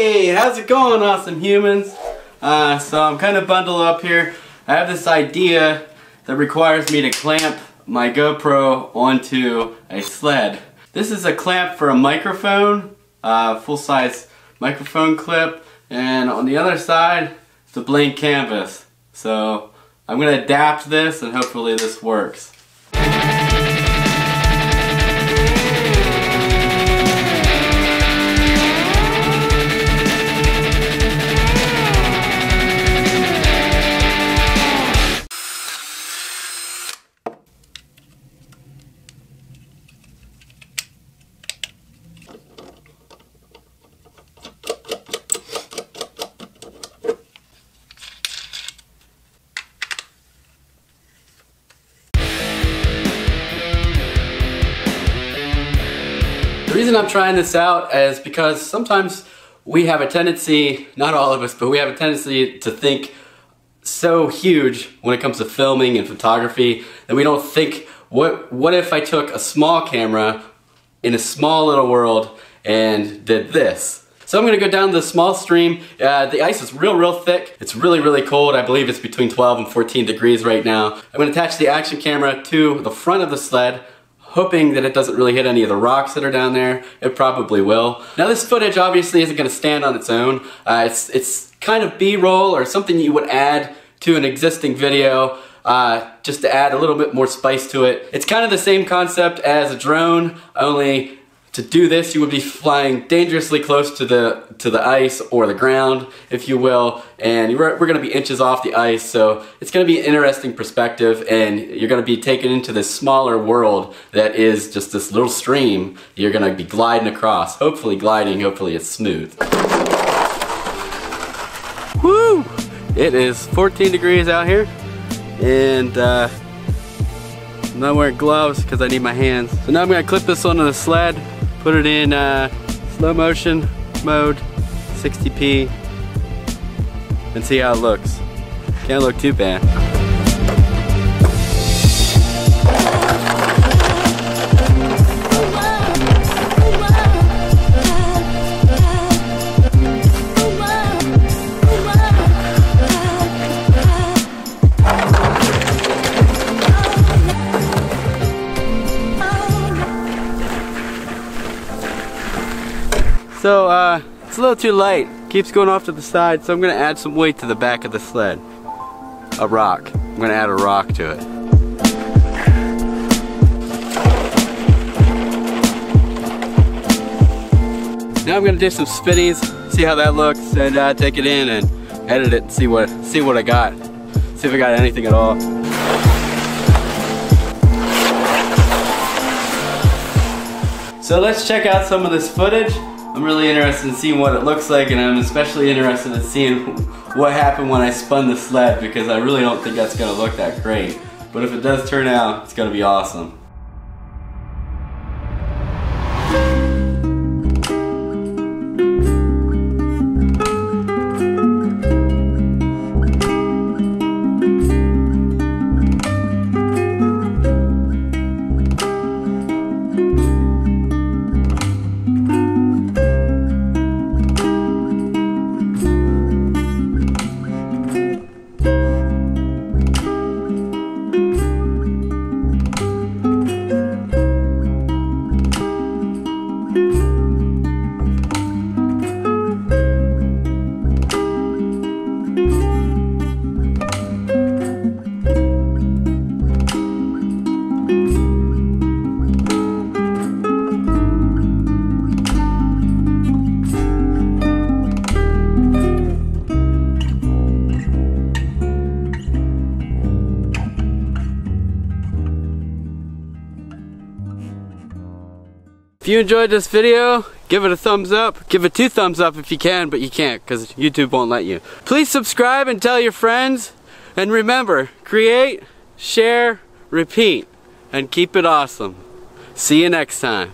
Hey, how's it going, awesome humans? So I'm kind of bundled up here. I have this idea that requires me to clamp my GoPro onto a sled. This is a clamp for a microphone, full-size microphone clip, and on the other side, it's a blank canvas. So I'm going to adapt this and hopefully this works. The reason I'm trying this out is because sometimes we have a tendency, not all of us, but we have a tendency to think so huge when it comes to filming and photography that we don't think, what if I took a small camera in a small little world and did this? So I'm going to go down the small stream. The ice is real thick. It's really cold. I believe it's between 12 and 14 degrees right now. I'm going to attach the action camera to the front of the sled, hoping that it doesn't really hit any of the rocks that are down there. It probably will. Now this footage obviously isn't going to stand on its own. It's kind of B-roll or something you would add to an existing video just to add a little bit more spice to it. It's kind of the same concept as a drone, only to do this you would be flying dangerously close to the ice or the ground, if you will, and we're going to be inches off the ice, so it's going to be an interesting perspective, and you're going to be taken into this smaller world that is just this little stream you're going to be gliding across. Hopefully gliding, hopefully it's smooth. Woo! It is 14 degrees out here, and I'm not wearing gloves because I need my hands. So now I'm going to clip this onto the sled, put it in slow motion mode, 60p, and see how it looks. Can't look too bad. So it's a little too light, keeps going off to the side, so I'm going to add some weight to the back of the sled. A rock. I'm going to add a rock to it. Now I'm going to do some spinnies, see how that looks, and take it in and edit it and see what I got. See if I got anything at all. So let's check out some of this footage. I'm really interested in seeing what it looks like, and I'm especially interested in seeing what happened when I spun the sled, because I really don't think that's going to look that great. But if it does turn out, it's going to be awesome. If you enjoyed this video, give it a thumbs up. Give it 2 thumbs up if you can, but you can't because YouTube won't let you. Please subscribe and tell your friends. And remember, create, share, repeat, and keep it awesome. See you next time.